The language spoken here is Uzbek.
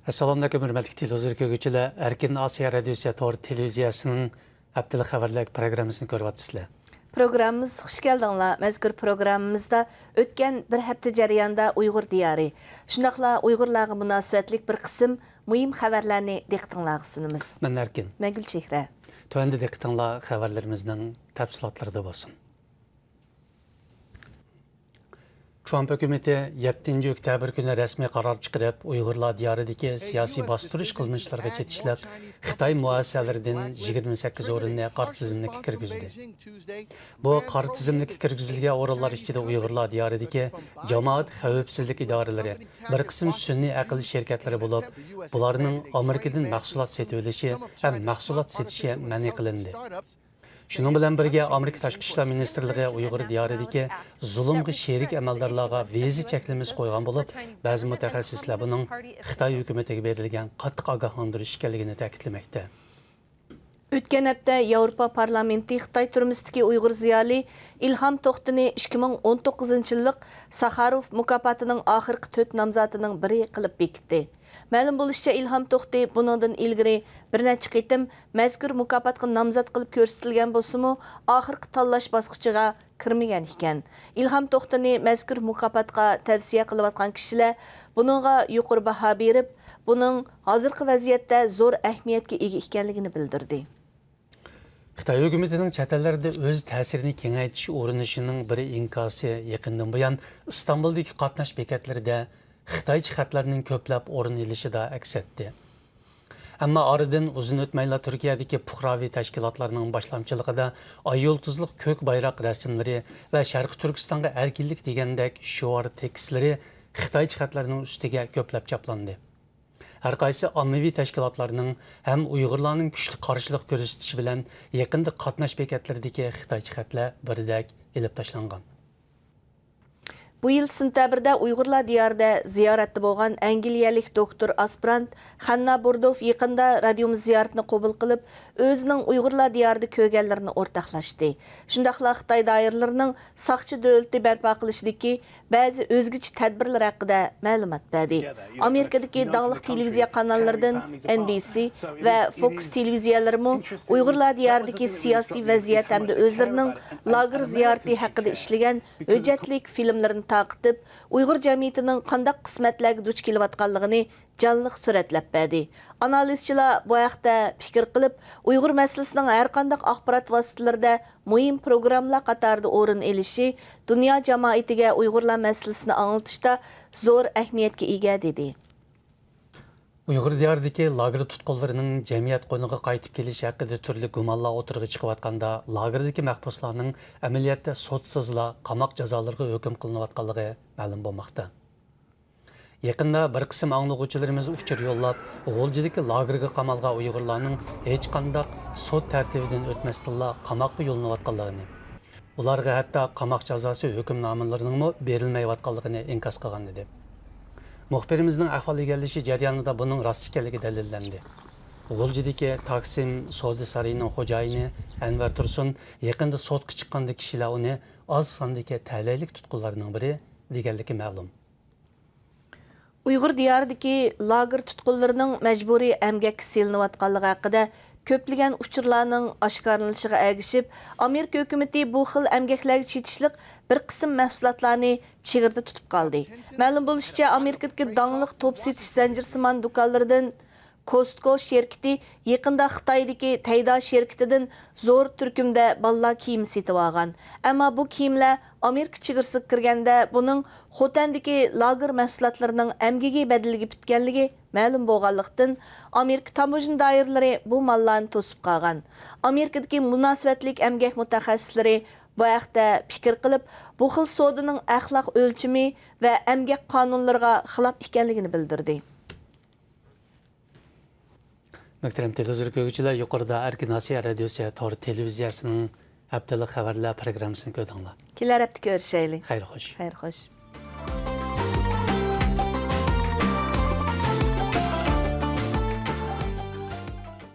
Assalomu alaykum, hurmatli televizor ko'ruvchilar. Erkin Osiyo radiosi Tor televiziyasining haftalik xabarlar programmasini ko'ryapsizlar. Programımız hoş geldinler. Mazkur programımızda ötken bir hafta jarayonida Uyg'ur diyarı, shundoqla Uyg'urlarga munosabatlik bir qism muhim xabarlarni diqqatingizga sunamiz. Men Erkin. Men Gulchehra. Tövəndə diqqətinizə xəbərlərimizin təfsilatları bolsun. Trump hökuməti 7 oktyabr günü rəsmi qərar çıxarıb Uyğurlar diyarındakı siyasi bastırış qılmışlarına çetişləb Xitay müəssisələrindən 28 orunlu qara tizimlikə kirgizdi. Bu qara tizimlikə kirgizilgan orunlar içində Uyğurlar diyarındakı cəmaət xəvfsizlik idarələri, bir qism sünni aql şirkətləri olub, bularının Amerikadan məhsulat setib olishi və məhsulat setishi məni qılındı. Şunun bilan birga Amerika Tashqi ishlar ministrligi Uyg'ur diyoridagi zulmga sherik amaldorlarga viza cheklamiz qo'ygan bo'lib, ba'zi mutaxassislar buning Xitoy hukumatiga berilgan qattiq ogohlantirish ekanligini ta'kidlamoqda. Ötken hafta Yevropa Parlamenti Xitoy turmushdagi Uyg'ur ziyoli İlham To'xtini 2019 yillik Sakharov mukofotining oxirgi 4 nomzodining biri qilib bekitdi. Ma'lum bo'lishicha, İlham To'xti buningdan ilgari bir necha qitim mazkur mukofotga nomzod qilib ko'rsatilgan bo'lsa-mu, oxirgi tanlash bosqichiga kirmagan ekan. İlham To'xtini mazkur mukofotga tavsiya qilayotgan kishilar buningga yuqori baho berib, buning hozirgi vaziyatda zo'r ahamiyatga ega ekanligini bildirdi. Xitoy hukumatining chet ellarda o'z ta'sirini kengaytirish urinishining bir inkosi yaqindan buyon Istanbuldagi qatnash bekatlarida Xitoy xatlarining ko'plab o'rin olishida aks etdi. Ammo oradan uzun o'tmayla Turkiyadagi fuqaroviy tashkilotlarning boshlamchiligida ay yulduzliq ko'k bayroq rasmlari va Sharqi Turkistonga erkinlik degandek shior tekstlari Xitoy xatlarining ustiga ko'plab chaplandi. Har qaysi ommaviy tashkilotlarning ham Uyg'urlarning kuchli qarshilik ko'rsatishi bilan yaqinda qatnash bekatlaridagi Xitoy xatlar birdek ilib tashlangan. Bu yıl sentabrda Uyg'urlar diyorida ziyoratda bo'lgan Angliyalik doktor aspirant Hanna Burdov yaqinda radiomiz ziyoratini qabul qilib, o'zining Uyg'urlar diyorida ko'rganlarini o'rtoqlashdi. Shundaqla Xitoy doiralarining saqchi davlatni barpo qilishidagi ba'zi o'zgacha tadbirlar haqida ma'lumot berdi. Amerikadagi dongli televiziya kanallaridan NBC va Fox televiziyalari Uyg'urlar diyoridagi siyosiy vaziyat hamda o'zlarining lager ziyorati haqida ishlagan hujjatli filmlarni taqitib, Uyg'ur jamiyatining qandaq qismatlarga duch kelayotganligini jonliq suratlab berdi. Analizchilar bu haqda fikr qilib, Uyg'ur masalasining har qanday axborot vositalarida muhim programmalar qatorida o'rin olishi dunyo jamoatiga Uyg'urlar masalasini anglitishda zo'r ahamiyatga ega dedi. Uyghur diyoridagi lager tutqunlarining jamiyat qo'yniga qaytib kelishi haqida turli gumonlar o'tirg'i chiqayotganda, lagerdagi mahbuslarning amaliyotda sotsizlar qamoq jazolariga hukm qilinayotganligi ma'lum bo'lmoqda. Yaqinda bir qism anglovchilarimiz uchur yo'llab, G'o'ljidagi lagerga qamalgan Uyg'urlarning hech qanday sud tartibidan o'tmasdilla qamoqqa yo'llanayotganligini, ularga hatto qamoq jazosi hukmnomalarining berilmayotganligini inkos qilgan edi. Muxbirimizning ahvol egallishi jarayonida buning rost ekanligi dalillandi. G'o'ljidagi Taksim savdo sarayining xo'jayini Anvar Tursun yaqinda sotga chiqqanda kishilar uni oz sondagi talaylik tutqunlarning biri deganligi ma'lum. Uyg'ur diyoridagi lager tutqunlarining majburiy emgakka selinayotganligi haqida ko'plagan uchurlarning oshkorlanishiga ergishib, Amerika hukumati bu xil emgaklarga chetishliq bir qism mahsulotlarni chegirda tutib qoldi. Ma'lum bo'lishicha, Amerikadagi dongliq top setish zanjirsimon do'konlaridan Costco şirketi yaqinda Xitoydagi Tayda şirketidan zo'r turkumda balla kiyim setib olgan. Ammo bu kiyimlar Amerika chegarasiga kirganda buning Xotandagi lager mahsulotlarining amgigi badaliga bitganligi ma'lum bo'lganlikdan Amerika tamojin doiralari bu mallarni to'sib qolgan. Amerikadagi munosabatlik amgak mutaxassislari bu haqda fikr qilib, bu xil savdoning axloq o'lchimi va amgak qonunlariga xilof ekanligini bildirdi. Muhtaram televizor ko'ruvchilar, yuqorida Erkin Osiyo radiosi Tor televiziyasining haftalik xabarlar programmasini ko'rdinglar. Kelar hafta ko'rishaylik. Xayr xo'sh. Xayr xo'sh.